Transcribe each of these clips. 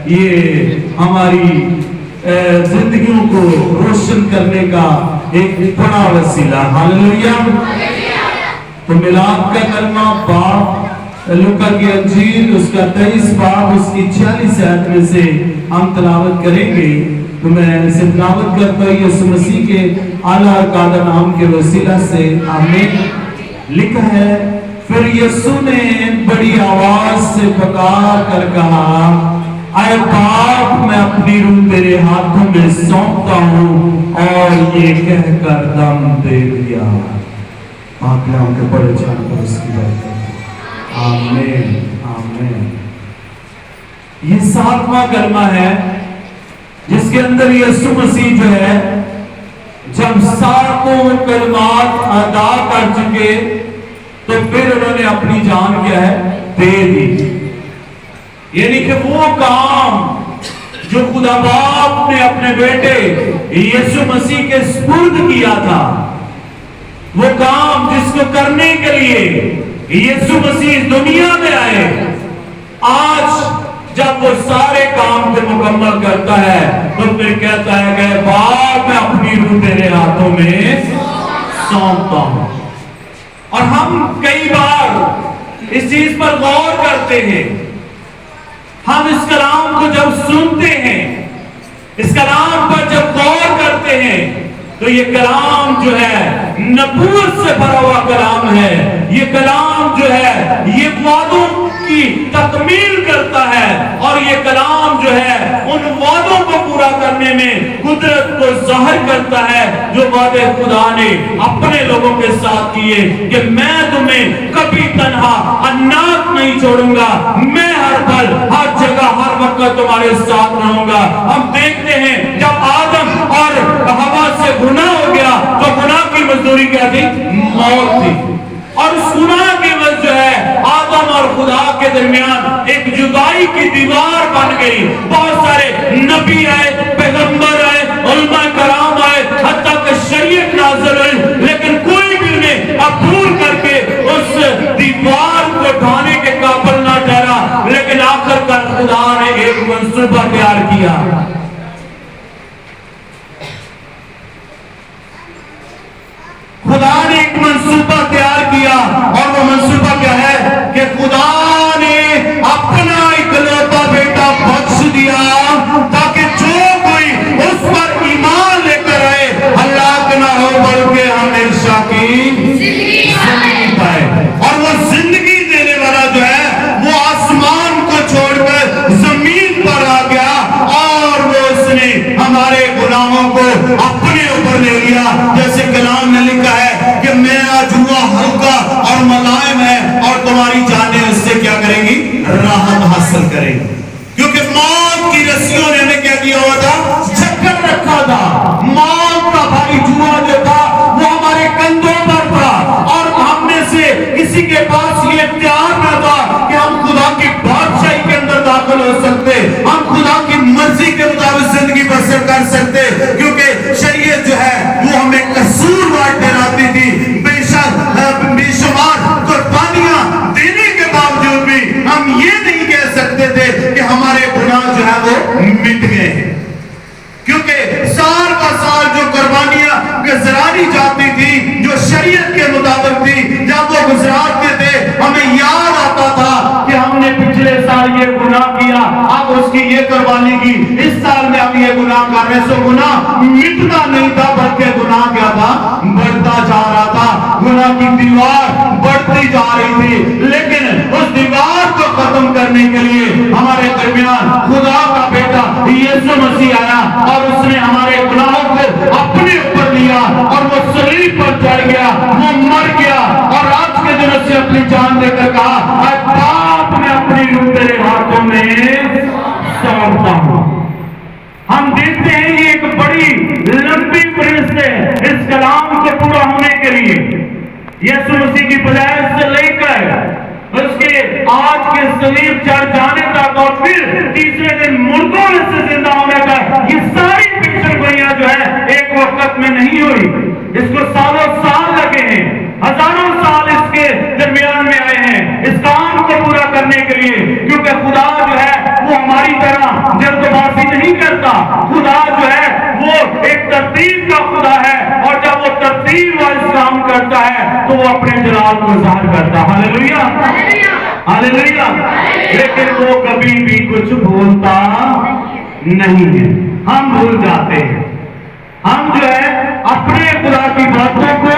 یہ ہماری زندگیوں کو روشن کرنے کا ایک بڑا وسیلہ. ہاللویا. تو میلاد کا کلمہ باب لوکا کی انجیل اس کا 23 باب اس کی 46 آیت میں سے ہم تلاوت کریں گے. تو میں اسے تلاوت کرتا ہوں یسوع مسیح کے اعلیٰ قادر نام کے وسیلہ سے. آمین. لکھا ہے پھر یسوع نے بڑی آواز سے پکار کر کہا اے باپ میں اپنی روح تیرے ہاتھوں میں سونپتا ہوں، اور یہ کہہ کر دم دے دیا. آپ نے کے بڑے جان پر اس کی بات کریں. آمین آمین. یہ 7واں کلمہ ہے جس کے اندر یسوع مسیح جو ہے جب 7 کلمات ادا کر چکے تو پھر انہوں نے اپنی جان کیا ہے دے دی. یعنی کہ وہ کام جو خدا باپ نے اپنے بیٹے یسوع مسیح کے سپرد کیا تھا، وہ کام جس کو کرنے کے لیے یسوع مسیح اس دنیا میں آئے، آج جب وہ سارے کام کو مکمل کرتا ہے تو پھر کہتا ہے کہ باپ میں اپنی روح تیرے ہاتھوں میں سونپتا ہوں. اور ہم کئی بار اس چیز پر غور کرتے ہیں. ہم اس کلام کو جب سنتے ہیں، اس کلام پر جب غور کرتے ہیں تو یہ کلام جو ہے نبوت سے بھرا ہوا کلام ہے. یہ کلام جو ہے یہ وعدوں کی تکمیل کرتا ہے، اور یہ کلام جو ہے ان وعدوں کو پورا کرنے میں قدرت کو ظاہر کرتا ہے جو وعدے خدا نے اپنے لوگوں کے ساتھ کیے کہ میں تمہیں کبھی تنہا اناک نہیں چھوڑوں گا، میں ہر پل ہر جگہ ہر وقت تمہارے ساتھ رہوں گا. ہم دیکھتے ہیں جب آدم اور حوا سے گناہ ہو گیا تو گناہ کی مزدوری کیا تھی؟ موت تھی. اور اس گناہ کی وجہ جو ہے آدم اور خدا کے درمیان ایک جدائی کی دیوار بن گئی. بہت سارے نبی آئے، پیغمبر آئے، علماء کرام آئے، حتیٰ کہ شریعت نازل ہوئی، لیکن کوئی بھی انہیں عبور کر کے اس دیوار کو ڈھانے کے قابل نہ ٹھہرا. لیکن آخر کار خدا نے ایک منصوبہ تیار کیا. خدا نے ایک منصوبہ تیار کیا، اور وہ منصوبہ کیا ہے کہ خدا نے اپنا اکلوتا بیٹا بخش دیا تاکہ جو کوئی اس پر ایمان لے کر آئے ہلاک نہ ہو بلکہ ہمیشہ کی زندگی پائے. اور وہ زندگی دینے والا جو ہے وہ آسمان کو چھوڑ کر زمین پر آ گیا، اور وہ اس نے ہمارے گناہوں کو اپنے اوپر لے لیا. جیسے کلام میں لکھا ہے کہ میرا جوا ہلکا اور ملائم ہے، اور تمہاری جانیں اس سے کیا کریں گی؟ راحت حاصل کریں گی. کیونکہ موت کی رسیوں نے ہمیں کیا کیا ہوا تھا؟ جکڑ رکھا تھا. موت کا بھاری جوا جو تھا وہ ہمارے کندھوں پر تھا، اور ہم میں سے کسی کے پاس یہ اختیار نہ تھا کہ ہم خدا کی بادشاہی کے اندر داخل ہو سکتے، ہم خدا کی مرضی کے مطابق زندگی بسر کر سکتے. کیونکہ شریعت جو ہے وہ ہمیں قصوروار ٹھہراتی تھی. بے شمار قربانیاں دینے کے باوجود بھی ہم یہ نہیں کہہ سکتے تھے کہ ہمارے گناہ جو ہے وہ مٹ گئے ہیں. کیونکہ سال کا سال جو قربانیاں گزرانی جاتی تھی جو شریعت کے مطابق تھی، جب وہ گزراتے تھے ہمیں یاد آتا تھا کہ ہم نے پچھلے سال یہ گناہ کیا، اب اس کی یہ قربانی کی، اس سال میں ہم یہ گناہ کر رہے. سو گناہ مٹتا نہیں تھا بلکہ گناہ کیا تھا؟ بڑھتا جا رہا تھا. گناہ کی دیوار بڑھتی جا رہی تھی. لیکن اس دیوار کو ختم کرنے کے لیے ہمارے درمیان خدا کا بیٹا یسوع مسیح آیا، اور اس نے ہمارے گناہوں کو اپنے اوپر لیا، اور وہ صلیب پر چڑھ گیا، وہ مر گیا، اور آج کے دن سے اپنی جان دے کر کہا اے باپ میں اپنی روح تیرے ہاتھوں میں سونپتا ہوں. ہم دیکھتے ہیں یہ ایک بڑی لمبی پروسیس ہے اس کلام کے پورا ہونے کے لیے. یسوع مسیح کی پیدائش سے لے کر اس کے آج کے صلیب چڑھ جانے تک، اور پھر تیسرے دن مردوں میں سے زندہ ہونے تک، یہ ساری پیشن گوئیاں جو ہے ایک وقت میں نہیں ہوئی. اس کو سالوں سال لگے ہیں، ہزاروں سال اس کے درمیان میں آئے ہیں اس کام کو پورا کرنے کے لیے. کیونکہ خدا جو ہے وہ ہماری طرح ترتیب کا خدا ہے، اور جب وہ ترتیب وائز کام کرتا ہے تو وہ اپنے جلال کو ظاہر کرتا ہے۔ ہاللیلویہ ہاللیلویہ۔ لیکن وہ کبھی بھی کچھ بھولتا نہیں ہے، ہم بھول جاتے ہیں۔ ہم جو ہے اپنے خدا کی باتوں کو،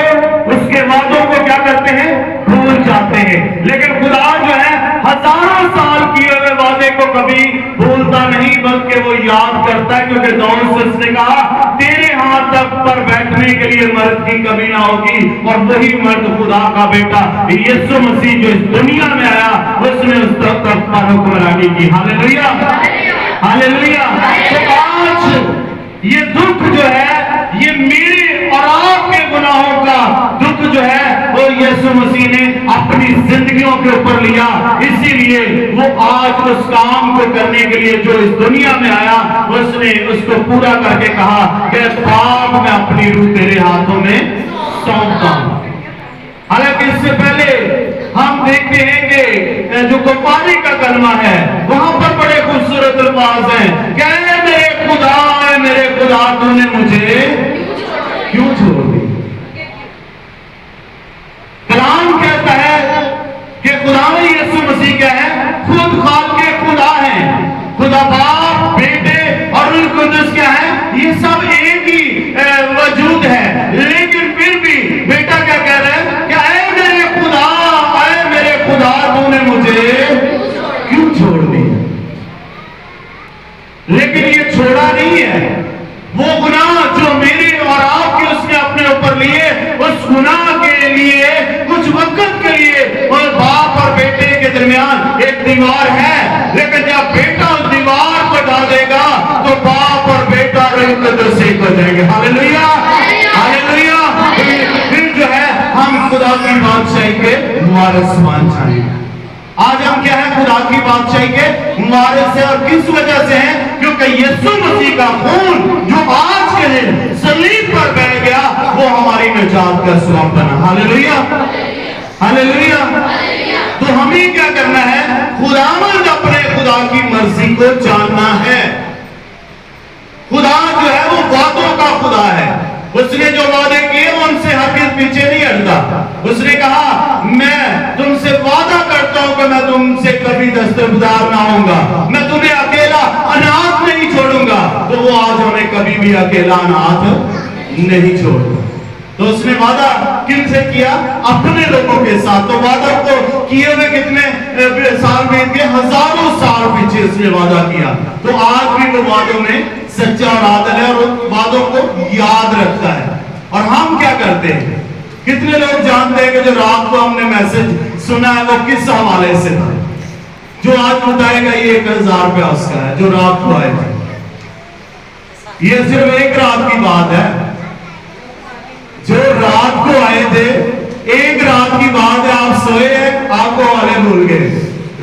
اس کے وعدوں کو کیا کرتے ہیں؟ بھول جاتے ہیں۔ لیکن خدا جو ہے ہزاروں سال کیے ہوئے وعدے کو کبھی بھولتا نہیں، بلکہ وہ یاد کرتا ہے، کیونکہ داؤد سے اس نے کہا تیرے ہاتھ تک پر بیٹھنے کے لیے مرد کی کمی نہ ہوگی، اور وہی مرد خدا کا بیٹا یسوع مسیح جو اس دنیا میں آیا، اس نے اس تک پر حکمرانی کی۔ ہاللیلویہ ہاللیلویہ۔ تو آج یہ دکھ جو ہے، یہ میرے اور آپ کے گناہوں کا دکھ جو ہے وہ یسوع مسیح نے اپنی زندگیوں کے اوپر لیا، اسی لیے وہ آج اس کام کو کرنے کے لیے جو اس دنیا میں آیا، اس نے اس کو پورا کر کے کہا کہ باپ میں اپنی روح تیرے ہاتھوں میں سونپتا ہوں۔ حالانکہ اس سے پہلے ہم دیکھتے ہیں کہ جو کفارے کا کلمہ ہے وہاں پر بڑے خوبصورت الفاظ ہیں کہ اے میرے خدا تو نے مجھے کیوں چھوڑ دی۔ کلام کہتا ہے کہ خدا یسوع مسیح کیا ہے؟ خود خالق خدا ہے، خدا باپ، بیٹے اور روح القدس کیا ہے؟ یہ سب ایک ہی وجود ہے، لیکن پھر بھی بیٹا کیا کہہ رہا ہے کہ اے میرے خدا تو نے مجھے کیوں چھوڑ دی۔ لیکن یہ چھوڑا نہیں ہے، وہ گناہ جو میرے اور آپ کے اس نے اپنے اوپر لیے، اس گناہ کے لیے کچھ وقت کے لیے اور باپ اور بیٹے کے درمیان ایک دیوار ہے، لیکن جب بیٹا اس دیوار کو ڈال دے گا تو باپ اور بیٹا روح القدس ایک ہو جائیں گے۔ ہاللیلویہ ہاللیلویہ۔ پھر جو ہے ہم خدا کی بادشاہی کے وارث بن جائیں گے۔ آج ہم کیا ہے؟ خدا کی بادشاہی کے وارث ہیں، اور کس وجہ سے ہیں؟ کیونکہ یسوع مسیح کا خون جو آج کے دن صلیب پر بہہ گیا وہ ہماری نجات کا سبب بنا۔ ہاللیلویہ ہاللیلویہ۔ تو ہمیں کیا کرنا ہے؟ خداوند اپنے خدا کی مرضی کو جاننا ہے۔ خدا جو ہے وہ وعدوں کا خدا ہے، اس نے جو وعدے کیے وہ ان سے ہرگز پیچھے نہیں ہٹتا۔ اس نے کہا میں تم سے وعدہ کرتا ہوں کہ میں تم سے کبھی دستبردار نہ ہوں گا، میں تمہیں اکیلا انات نہیں چھوڑوں گا۔ تو وہ آج ہمیں کبھی بھی اکیلا انات نہیں چھوڑتا۔ تو اس نے وعدہ کن سے کیا؟ اپنے لوگوں کے ساتھ۔ تو وعدہ کو کیے ہوئے کتنے سال بیت گئے؟ ہزاروں سال پیچھے اس نے وعدہ کیا۔ تو آج بھی وہ وعدوں میں سچا اور عادل ہے، اور وعدوں کو یاد رکھتا ہے۔ اور ہم کیا کرتے ہیں؟ کتنے لوگ جانتے ہیں کہ جو رات کو ہم نے میسج سنا ہے وہ کس حوالے سے تھا؟ جو آج بتائے گا یہ 1000 روپیہ اس کا ہے، جو رات کو آئے تھے۔ یہ صرف ایک رات کی بات ہے، جو رات کو آئے تھے ایک رات کی بات ہے، آپ سوئے ہیں، آپ کو والے بھول گئے،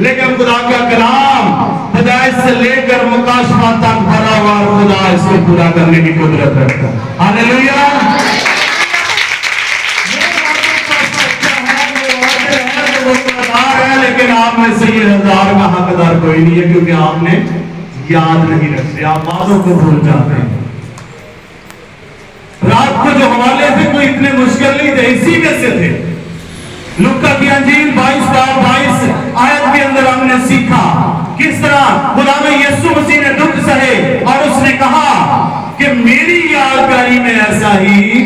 لیکن خدا کا کلام پیدائش سے لے کر مکاشفہ تک بھرا ہوا، خدا اس کو پورا کرنے کی قدرت رکھتا ہے۔ ہاللیلویہ۔ لیکن آپ میں سے یہ 1000 کا حقدار کوئی نہیں ہے، کیونکہ آپ نے یاد نہیں رکھتے، آپ وعدوں کو بھول جاتے ہیں۔ رات کو جو حوالے تھے کوئی اتنے مشکل نہیں تھے، اسی میں سے تھے۔ لوکا کی انجیل 22 آیت کے اندر ہم نے سیکھا کس طرح خدا میں یسوع مسیح نے دکھ سہے، اور اس نے کہا کہ میری یادگاری میں ایسا ہی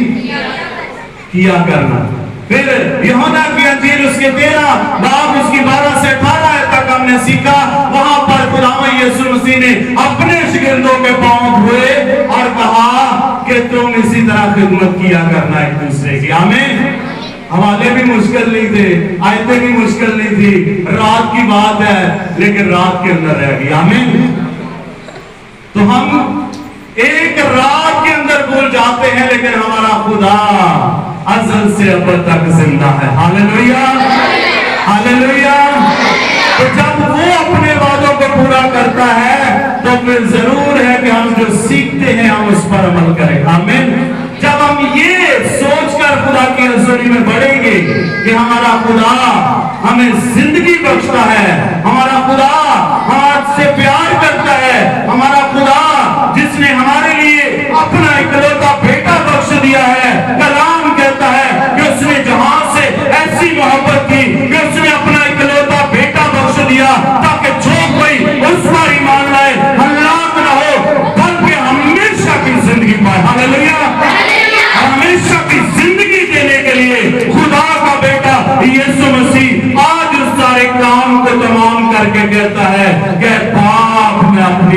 کیا کرنا۔ پھر یوحنا کی انجیل اس کے 13 باب اس کی 12 سے 18 آیت تک ہم نے سیکھا، وہاں پر خداوند یسوع مسیح نے اپنے شاگردوں کے پاؤں دھوئے اور کہا کہ تم اسی طرح خدمت کیا کرنا ایک دوسرے کی۔ آمین۔ حوالے بھی مشکل نہیں تھے، آیتیں بھی مشکل نہیں تھی، رات کی بات ہے لیکن رات کے اندر رہ گئی۔ آمین۔ تو ہم ایک رات کے اندر بھول جاتے ہیں، لیکن ہمارا خدا ازل سے ابد تک زندہ ہے۔ ہاللیلویہ ہاللیلویہ۔ تو جب وہ اپنے وعدوں کو پورا کرتا ہے تو پھر ضرور ہے کہ ہم جو سیکھتے ہیں ہم اس پر عمل کریں۔ آمین۔ جب ہم یہ سوچ کر خدا کی حضوری میں بڑھیں گے کہ ہمارا خدا ہمیں زندگی بخشتا ہے، ہمارا خدا ہم سے پیار کرتا ہے، ہمارا خدا جس نے ہمارے لیے اپنا اکلوتا بیٹا